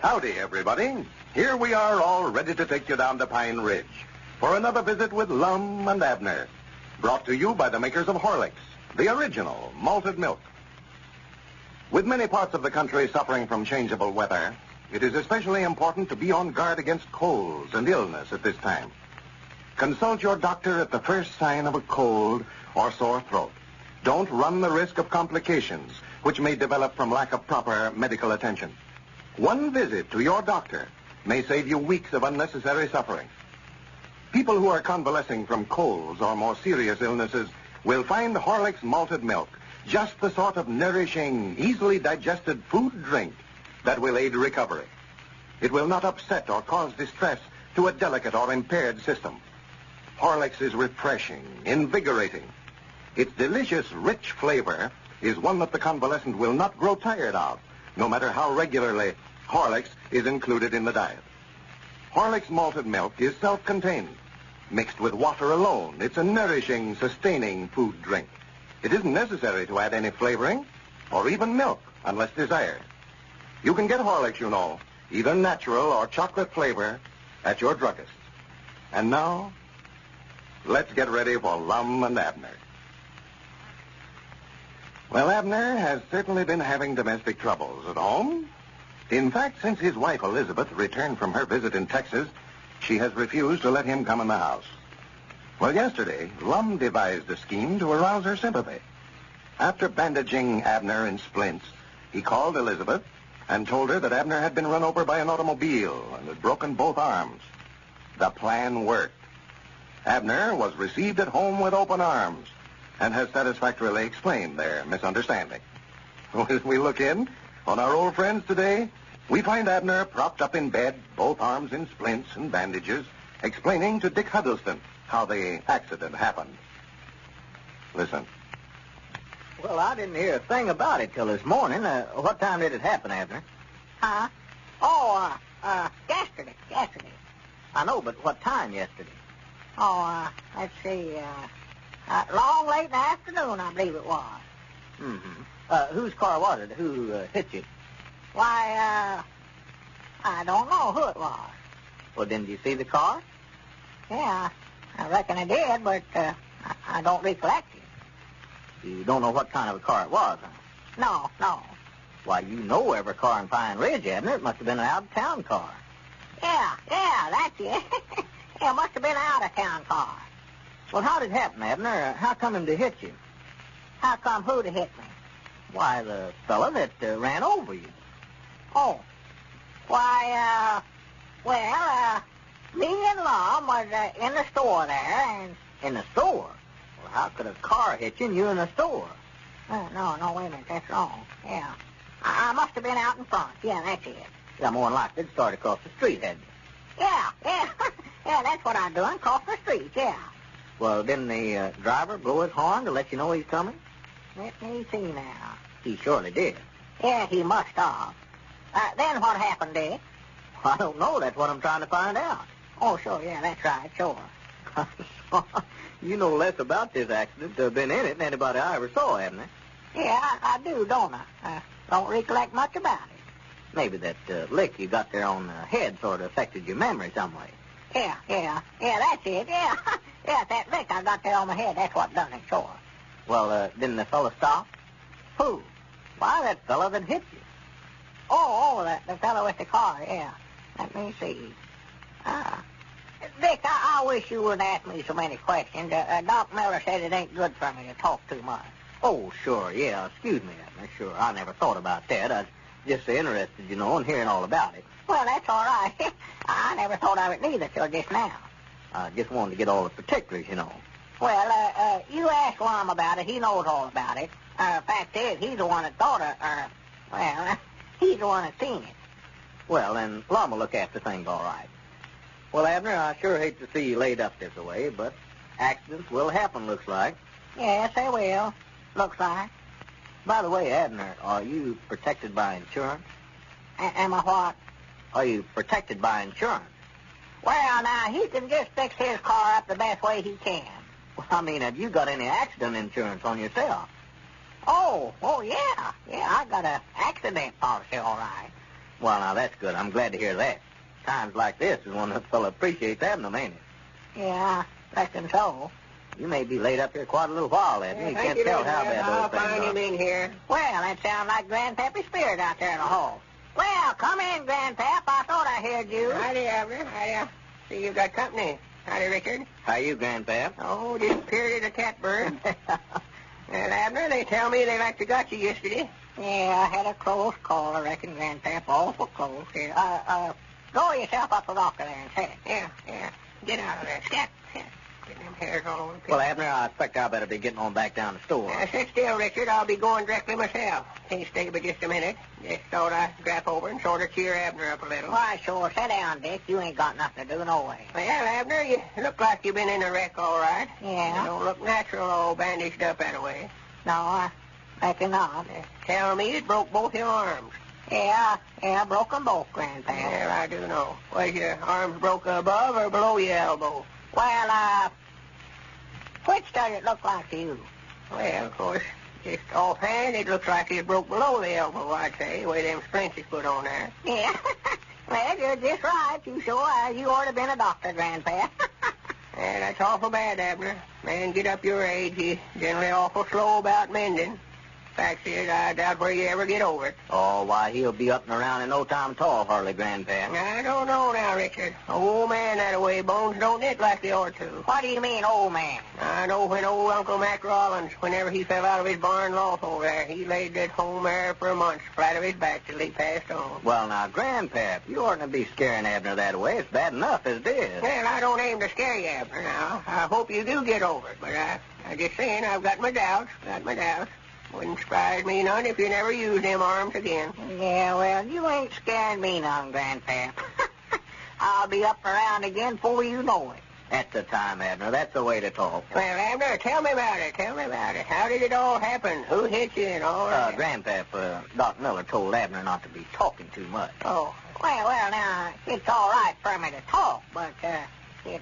Howdy, everybody. Here we are all ready to take you down to Pine Ridge for another visit with Lum and Abner, brought to you by the makers of Horlicks, the original malted milk. With many parts of the country suffering from changeable weather, it is especially important to be on guard against colds and illness at this time. Consult your doctor at the first sign of a cold or sore throat. Don't run the risk of complications, which may develop from lack of proper medical attention. One visit to your doctor may save you weeks of unnecessary suffering. People who are convalescing from colds or more serious illnesses will find Horlicks malted milk just the sort of nourishing, easily digested food drink that will aid recovery. It will not upset or cause distress to a delicate or impaired system. Horlicks is refreshing, invigorating. Its delicious, rich flavor is one that the convalescent will not grow tired of, no matter how regularly Horlicks is included in the diet. Horlicks malted milk is self-contained. Mixed with water alone, it's a nourishing, sustaining food drink. It isn't necessary to add any flavoring or even milk unless desired. You can get Horlicks, you know, either natural or chocolate flavor at your druggist. And now, let's get ready for Lum and Abner. Well, Abner has certainly been having domestic troubles at home. In fact, since his wife Elizabeth returned from her visit in Texas, she has refused to let him come in the house. Well, yesterday, Lum devised a scheme to arouse her sympathy. After bandaging Abner in splints, he called Elizabeth and told her that Abner had been run over by an automobile and had broken both arms. The plan worked. Abner was received at home with open arms and has satisfactorily explained their misunderstanding. As we look in on our old friends today, we find Abner propped up in bed, both arms in splints and bandages, explaining to Dick Huddleston how the accident happened. Listen. Well, I didn't hear a thing about it till this morning. What time did it happen, Abner? Huh? Yesterday. I know, but what time yesterday? Let's see, long late in the afternoon, I believe it was. Mm-hmm. Whose car was it? Who hit you? Why, I don't know who it was. Well, didn't you see the car? Yeah, I reckon I did, but I don't recollect it. You don't know what kind of a car it was, huh? No. Why, you know every car in Pine Ridge, Abner. It must have been an out-of-town car. Yeah, that's it. Yeah, it must have been an out-of-town car. Well, how did it happen, Abner? How come him to hit you? How come who to hit me? Why, the fella that ran over you. Oh. Why, me and Lum was in the store there, and... In the store? Well, how could a car hit you and you in the store? No, wait a minute, that's wrong. Yeah. I must have been out in front. Yeah, that's it. Yeah, more than likely, it started across the street, hadn't you? Yeah. Yeah, that's what I'm doing, cross the street, yeah. Well, didn't the driver blow his horn to let you know he's coming? Let me see now. He surely did. Yeah, he must have. Then what happened, Dick? I don't know. That's what I'm trying to find out. Oh, sure, yeah, that's right, sure. You know less about this accident to have been in it than anybody I ever saw, haven't you? Yeah, I do, don't I? Don't recollect much about it. Maybe that lick you got there on the head sort of affected your memory some way. Yeah, that's it, yeah. Yeah, that lick I got there on my head, that's what done it, sure. Well, didn't the fella stop? Who? Why, that fella that hit you. The fellow with the car, yeah. Let me see. Dick, I wish you wouldn't ask me so many questions. Doc Miller said it ain't good for me to talk too much. Oh, sure, yeah. Excuse me, Abner. Sure, I never thought about that. I was just interested, in hearing all about it. Well, that's all right. I never thought of it neither till just now. I just wanted to get all the particulars, Well, you ask Lum about it. He knows all about it. Fact is, he's the one that thought of, he's the one that seen it. Well, then Lum will look after things all right. Well, Abner, I sure hate to see you laid up this way, but accidents will happen, looks like. Yes, they will. Looks like. By the way, Abner, are you protected by insurance? Am I what? Are you protected by insurance? Well, now, he can just fix his car up the best way he can. Well, I mean, have you got any accident insurance on yourself? Oh, yeah. Yeah, I got an accident policy, all right. Well, now, that's good. I'm glad to hear that. Times like this is when a fellow appreciates having them, ain't it? Yeah, reckon so. You may be laid up here quite a little while, Abner. You can't you, tell Major. how bad I'll those things find are. him in here. Well, that sounds like Grandpappy's spirit out there in the hall. Well, come in, Grandpap. I thought I heard you. Howdy, Abner. Howdy. See you've got company. Howdy, Richard. How you, Grandpap? Oh, just appeared at a catbird. And, Abner, they tell me they like to got you yesterday. Yeah, I had a close call, I reckon, Grandpap. Awful close. Here, go yourself up the rocker there and sit. Yeah. Get out of there. Scat. Get them hairs all over the place. Well, Abner, I expect I better be getting on back down the store. Sit still, Richard. I'll be going directly myself. Can't stay but just a minute. Just thought I'd drop over and sort of cheer Abner up a little. Why, sure. Sit down, Dick. You ain't got nothing to do, no way. Well, Abner, you look like you've been in a wreck, all right. Yeah. You don't look natural, all bandaged up that way. No, I reckon not. Tell me it broke both your arms. Yeah, broke them both, Grandpa. Yeah, I do know. Was your arms broke above or below your elbow? Well, which does it look like to you? Well, of course, just offhand, it looks like it broke below the elbow, I'd say, the way them splints is put on there. Yeah. Well, you're just right. You sure you ought to have been a doctor, Grandpa. Yeah, that's awful bad, Abner. Man, get up your age, he's generally awful slow about mending. Fact is, I doubt where you ever get over it. Oh, why, he'll be up and around in no time at all, hardly, Grandpa. I don't know now, Richard. Old man that way, bones don't knit like they ought to. What do you mean, old man? I know when old Uncle Mac Rollins, whenever he fell out of his barn loft over there, he laid that home there for a month, flat of his back till he passed on. Well, now, Grandpa, you oughtn't to be scaring Abner that way. It's bad enough as it is. Well, I don't aim to scare you, Abner, now. I hope you do get over it, but I just saying I've got my doubts. Wouldn't surprise me none if you never used them arms again. Yeah, well, you ain't scaring me none, Grandpa. I'll be up and around again before you know it. That's the time, Abner. That's the way to talk. Well, Abner, tell me about it. How did it all happen? Who hit you and all that? Grandpa, Doc Miller told Abner not to be talking too much. Oh, well, now, it's all right for me to talk, but, it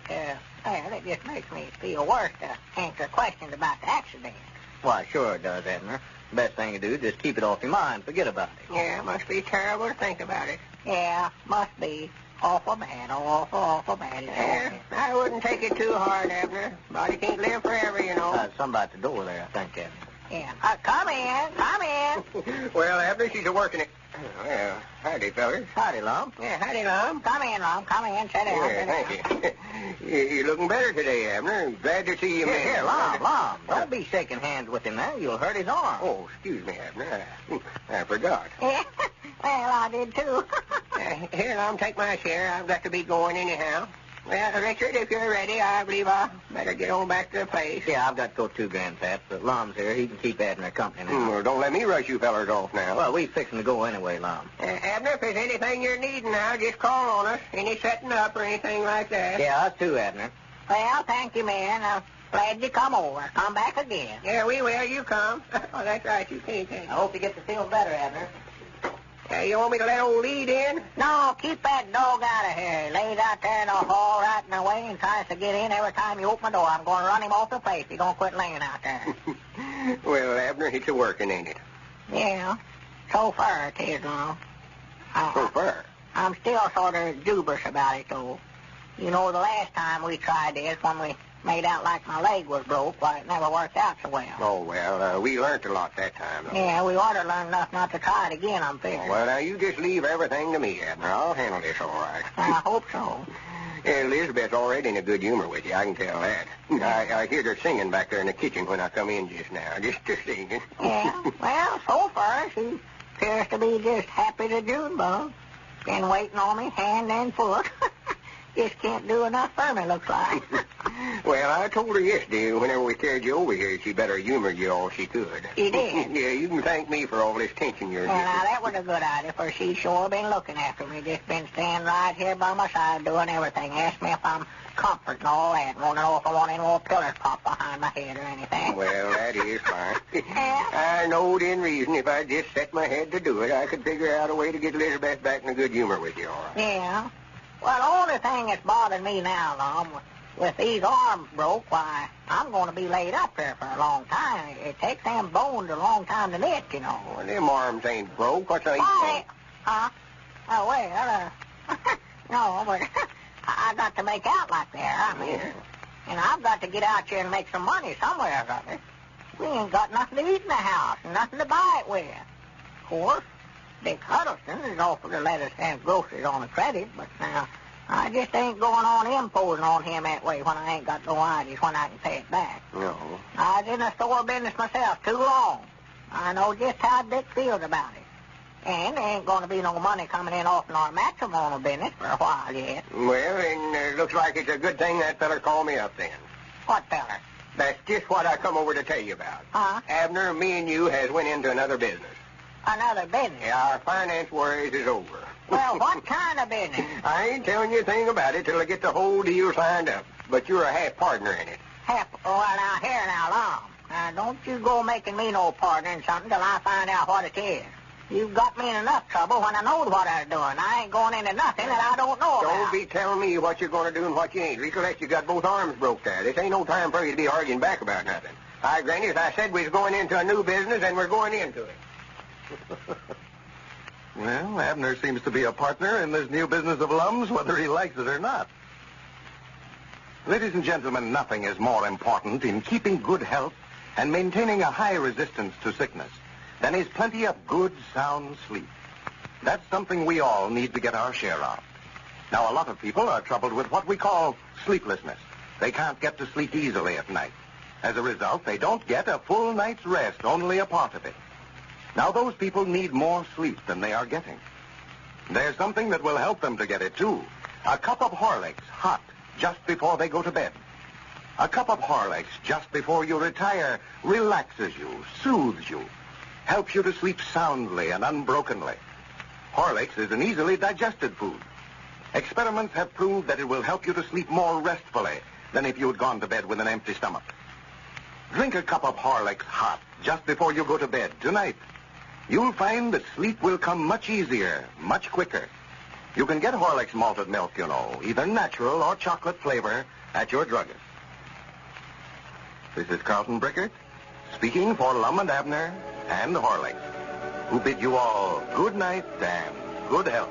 just makes me feel worse to answer questions about the accident. Why, sure it does, Abner. Best thing to do is just keep it off your mind. Forget about it. Yeah, it must be terrible to think about it. Yeah, must be. Awful bad. Awful bad. Yeah, I wouldn't take it too hard, Abner. Body can't live forever, you know. Somebody at the door there, I think, Abner. Yeah. Come in. Well, Abner, she's a-working it. Well, howdy, fellas. Howdy, Lum. Yeah, howdy, Lum. Come in, Lum. Come in. Sit down. Yeah, thank you. You're looking better today, Abner. Glad to see you, man. Here, Lum. Don't be shaking hands with him now. You'll hurt his arm. Oh, excuse me, Abner. I forgot. Yeah. Well, I did, too. Here, Lum, take my share. I've got to be going anyhow. Well, Richard, if you're ready, I believe I'll better get on back to the place. Yeah, I've got to go too, Grandpap, but Lum's here. He can keep Abner company now. Well, don't let me rush you fellers off now. Well, we fixing to go anyway, Lum. Abner, if there's anything you're needing now, just call on us. Any setting up or anything like that. Yeah, us too, Abner. Well, thank you, man. I'm glad you come over. Come back again. Yeah, we will. You come. Oh, that's right. You can't take it. I hope you get to feel better, Abner. You want me to let old Lead in? No, keep that dog out of here. He lays out there in the hall right in the way and tries to get in every time you open the door. I'm going to run him off the place. He's going to quit laying out there. Well, Abner, it's a-working, ain't it? Yeah. So far it is, Lum. So far? I'm still sort of dubious about it, though. You know, the last time we tried this, when we made out like my leg was broke, why, it never worked out so well. Oh, well, we learned a lot that time, though. Yeah, we ought to learn enough not to try it again, I'm figuring. Well, now, you just leave everything to me, Abner. I'll handle this all right. I hope so. Elizabeth's already in a good humor with you, I can tell that. I heard her singing back there in the kitchen when I come in just now, just singing. Yeah, well, so far, she appears to be just happy to June bug. Been waiting on me hand and foot. Just can't do enough for me, looks like. Well, I told her yesterday, whenever we carried you over here, she better humor you all she could. You did? Yeah, you can thank me for all this attention you're Well, giving. now, that was a good idea, for she's sure been looking after me. Just been standing right here by my side doing everything. Asked me if I'm comfort and all that. Want to know if I want any more pillars popped behind my head or anything. Well, that is fine. Yeah? I knowed in reason if I just set my head to do it, I could figure out a way to get Elizabeth back in a good humor with you, all right. Yeah. Well, the only thing that's bothering me now, Lum, with these arms broke, why, I'm going to be laid up here for a long time. It takes them bones a long time to knit, you know. Well, them arms ain't broke. What's I Why? Huh? Oh, well, no, but I got to make out like that. I mean, and I've got to get out here and make some money somewhere or other. We ain't got nothing to eat in the house and nothing to buy it with. Of course, Dick Huddleston has offered to let us have groceries on the credit, but now I just ain't going on imposing on him that way when I ain't got no ideas when I can pay it back. No. I was in the store business myself too long. I know just how Dick feels about it. And there ain't going to be no money coming in off in our matrimonial business for a while yet. Well, and looks like it's a good thing that feller called me up then. What feller? That's just what I come over to tell you about. Huh? Abner, me and you has went into another business. Another business? Yeah, our finance worries is over. Well, what kind of business? I ain't telling you a thing about it till I get the whole deal signed up. But you're a half partner in it. Well, now, here now, Lum. Now, don't you go making me no partner in something till I find out what it is. You've got me in enough trouble when I knowed what I was doing. I ain't going into nothing that I don't know about. Don't be telling me what you're going to do and what you ain't. Recollect you got both arms broke there. This ain't no time for you to be arguing back about nothing. Hi, Granny, as I said, we was going into a new business, and we're going into it. Well, Abner seems to be a partner in this new business of Lum's, whether he likes it or not. Ladies and gentlemen, nothing is more important in keeping good health and maintaining a high resistance to sickness than is plenty of good, sound sleep. That's something we all need to get our share of. Now, a lot of people are troubled with what we call sleeplessness. They can't get to sleep easily at night. As a result, they don't get a full night's rest, only a part of it. Now, those people need more sleep than they are getting. There's something that will help them to get it, too. A cup of Horlicks, hot, just before they go to bed. A cup of Horlicks just before you retire relaxes you, soothes you, helps you to sleep soundly and unbrokenly. Horlicks is an easily digested food. Experiments have proved that it will help you to sleep more restfully than if you had gone to bed with an empty stomach. Drink a cup of Horlicks hot just before you go to bed tonight. You'll find that sleep will come much easier, much quicker. You can get Horlicks malted milk, you know, either natural or chocolate flavor at your druggist. This is Carlton Brickert, speaking for Lum and Abner and Horlicks, who bid you all good night and good health.